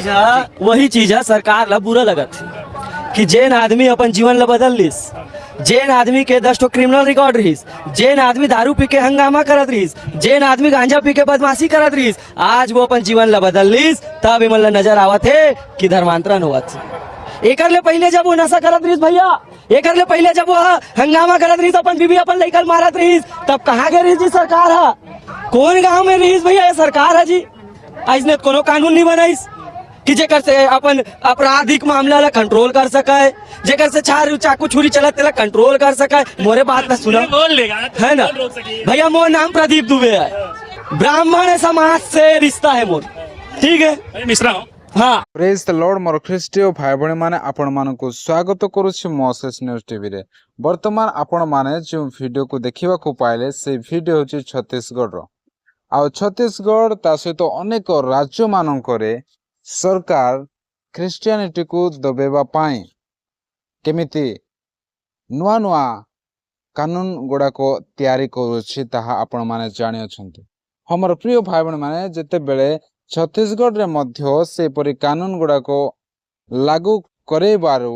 वही चीज है सरकार ला बुरा लगत कि जेन आदमी अपन जीवन ला बदल लिस, जेन आदमी के 10 क्रिमिनल रिकॉर्ड रहीस, जेन आदमी दारू पी के हंगामा करत रहीस, जेन आदमी गांजा पी के बदमाशी करत रहीस, आज वो अपन जीवन ला बदल लिस, तब इमन ला नजर आवत है कि धर्मांतरण होवत। एकर ले पहले जब वो नशा करत रहीस भैया, एकर ले पहले जब वो हंगामा करत रहीस, अपन बीबी अपन लइकन मारत रहीस, तब कहाँ गए रहीस जी सरकार है? कौन गांव में रहीस भैया? ये सरकार है जी। इसने कोनो कानून नहीं बनाईस कि जेकर से अपन आपराधिक मामला ला कंट्रोल कर सके, जेकर से चाकू छुरी चलत तेला कंट्रोल कर सके। मोरे बात ना सुना है ना भैया, मोर नाम प्रदीप दुबे है, ब्राह्मण समाज से रिश्ता है मोर, ठीक है मिश्रा। हाँ प्रेज द लॉर्ड मोर ख्रीष्टीय भाई भणी माने आपण मानकु स्वागत करूछि मोसेस न्यूज टीवी रे। वर्तमान आपण माने जो वीडियो को देखिबा को पाइले से वीडियो होछि छत्तीसगढ़ रो। आ छत्तीसगढ़ ता सहित अनेक राज्य मानकरे सरकार ख्रिस्टियानिटी को दबेबा पाई केमिति नुआ नुआ कानून गुड़ा को तैयारी करुछि ताहा आपण माने जानि अछंती। हमर प्रिय भाई बहन माने जेते बेले छत्तीसगढ़ रे मध्य से परि कानून गुड़ा को लागू करे बारू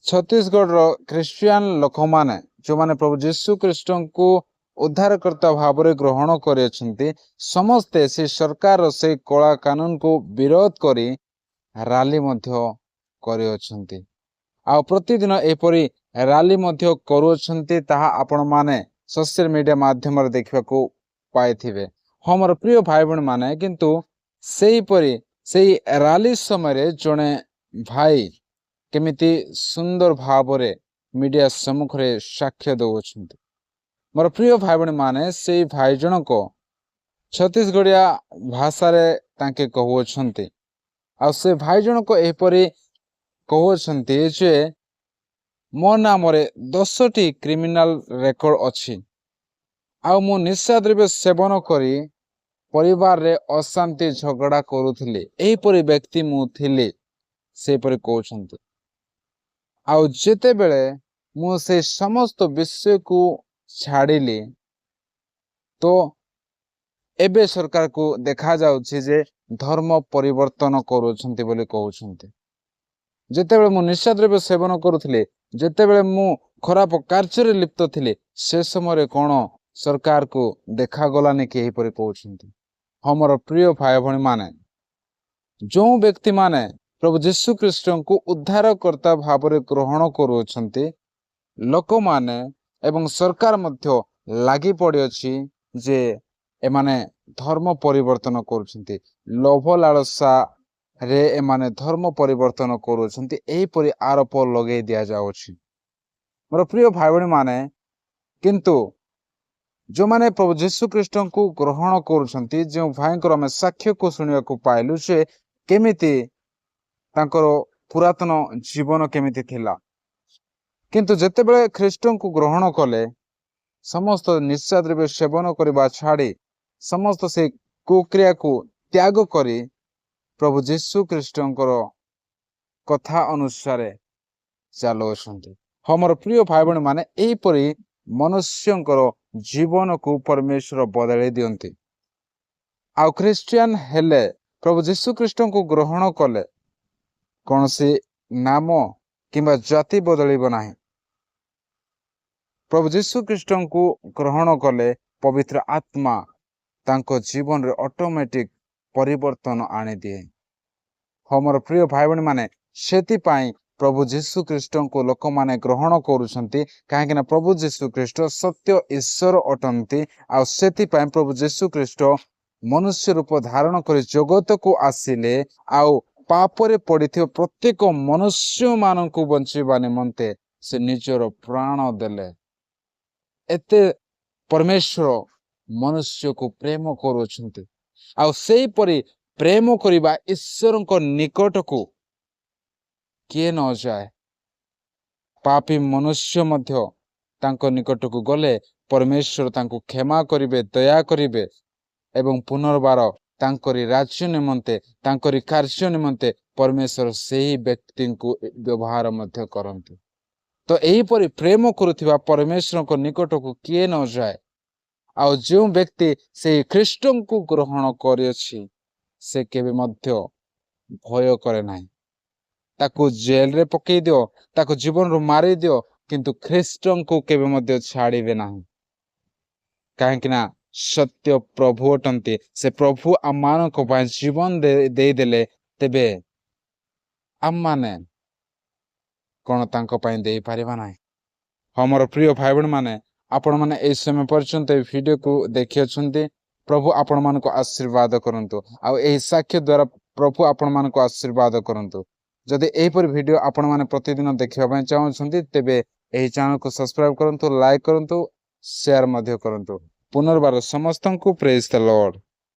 छत्तीसगढ़ रो ख्रिस्टियन लोक माने जो माने प्रभु यीशु ख्रीष्ट को उद्धारकर्ता भाव में ग्रहण कर समस्ते से सरकार से कला कानून को विरोध करी रैली कर प्रतिदिन एपरी रैली करुछंती ताहा आपण माने सोशल मीडिया माध्यम रे देखा पाइथिबे। हमर प्रिय भाई बहन माने किंतु सेही परी सेही रैली समय जड़े भाई केमिति सुंदर भाव रे मीडिया सम्मुख रे साक्ष्य दउछंती। मोर प्रिय भाई बहन माने से भाई जनक छत्तीसगढ़िया भाषा रे तांके कहउछंती। आ से भाई जनक एपरी कहउछंती जे मो नाम रे 10टी क्रिमिनल रेकर्ड अछि, आ मु निशा द्रव्य सेवन करी परिवार रे अशांति झगड़ा करुथिले, एही परी व्यक्ति मु थिले से परी कहउछंती। आ जेते बेले मु से समस्त विषय को छाड़िली तो एबे सरकार को देखा जाउछि जे धर्म परिवर्तन करुछंती बोली कहउछंती। जेते बेले मु निशा द्रव्य सेवन करुथिले, जेते बेले मु खराब कार्य रे लिप्त थिले, से समय कोन सरकार को देखा गलानी के एही परी कहउछंती। हमर प्रिय भाई भणी माने जो व्यक्ति माने प्रभु यीशु ख्रीष्ट को उद्धारकर्ता भाव में ग्रहण करुछंती, लोक माने एवं सरकार मध्य लागी पड़ी अछि जे एमाने धर्म परिवर्तन करुछंती, लोभ लालसा रे एमाने धर्म परिवर्तन करुछंती, एही परी आरोप लगे दिया जाउछि। मोर प्रिय भाई बहन माने किंतु जो माने प्रभु यीशु ख्रीष्ट को ग्रहण करुछंती, जो भाईंकर में साक्ष्य को सुनिया को पाइलु से केमिति तांकर पुरातन जीवन केमिति थिला, किंतु जेते बेले ख्रीष्ट को ग्रहण कले समस्त निशा द्रव्य सेवन करबा छाड़ी समस्त से कुक्रिया को त्याग करी प्रभु यीशु ख्रीष्टंकर कथा अनुसार चलुछंती। हमर प्रिय भाई बहन माने एही परी मनुष्यंकर जीवन को परमेश्वर बदले दियंती। आ क्रिश्चियन हेले प्रभु यीशु ख्रीष्ट को ग्रहण कले कौन सी नाम किंबा जाति बदलिब नाही। प्रभु यीशु ख्रीष्ट को ग्रहण कले पवित्र आत्मा तांको जीवन रे ऑटोमेटिक परिवर्तन आनी दिए। हमर प्रिय भाई बहन माने सेति पाई प्रभु यीशु ख्रीष्ट को लोक माने ग्रहण करुछंती, काहेकि ना प्रभु यीशु ख्रीष्ट सत्य ईश्वर अटंती। आ सेति पाई प्रभु यीशु ख्रीष्ट मनुष्य रूप धारण कर जगत को आसिले आउ पापरे पड़िथिबा प्रत्येक मनुष्य मान को बंचिबा निमंते से निजर प्राण देले। एते परमेश्वर मनुष्य को प्रेम करुछंती। आ सेही परी प्रेम करिबा ईश्वर को निकट को किए न जाए। पापी मनुष्य मध्य तांको निकट को गले परमेश्वर तांको क्षमा करिवे, दया करिवे एवं पुनर्बार तांकरी राज्य निमंते तांकरी कार्य निमंते परमेश्वर सेही व्यक्ति को व्यवहार मध्य करंती। तो एही परी प्रेम करुथिबा परमेश्वर को निकट को किए न जाए। आ जो व्यक्ति से ख्रीष्ट को ग्रहण करियछि से केबे मध्य ଭୟ କରେ ନାହିଁ। ତାକୁ ଜେଲରେ ପକେଇ ଦିଅ, ତାକୁ ଜୀବନରୁ ମାରି ଦିଅ, କିନ୍ତୁ ଖ୍ରୀଷ୍ଟଙ୍କୁ କେବେ ମଧ୍ୟ ଛାଡ଼ିବେ ନାହିଁ। କାହିଁକି ନା ସତ୍ୟ ପ୍ରଭୁ ଅଟନ୍ତି। ସେ ପ୍ରଭୁ ଆମମାନଙ୍କ ପାଇଁ ଜୀବନ ଦେଇଦେଲେ, ତେବେ ଆମମାନେ କଣ ତାଙ୍କ ପାଇଁ ଦେଇପାରିବା ନାହିଁ? ହଁ ମୋର ପ୍ରିୟ ଭାଇ ଭଉଣୀ ମାନେ, ଆପଣମାନେ ଏହି ସମୟ ପର୍ଯ୍ୟନ୍ତ ଏହି ଭିଡ଼ିଓକୁ ଦେଖିଅଛନ୍ତି। ପ୍ରଭୁ ଆପଣମାନଙ୍କୁ ଆଶୀର୍ବାଦ କରନ୍ତୁ, ଆଉ ଏହି ସାକ୍ଷ୍ୟ ଦ୍ୱାରା ପ୍ରଭୁ ଆପଣମାନଙ୍କୁ ଆଶୀର୍ବାଦ କରନ୍ତୁ। ଯଦି ଏହିପରି ଭିଡ଼ିଓ ଆପଣମାନେ ପ୍ରତିଦିନ ଦେଖିବା ପାଇଁ ଚାହୁଁଛନ୍ତି, ତେବେ ଏହି ଚ୍ୟାନେଲକୁ ସବସ୍କ୍ରାଇବ କରନ୍ତୁ, ଲାଇକ୍ କରନ୍ତୁ, ସେୟାର ମଧ୍ୟ କରନ୍ତୁ। ପୁନର୍ବାର ସମସ୍ତଙ୍କୁ ପ୍ରେଜ୍ ଦ ଲର୍ଡ।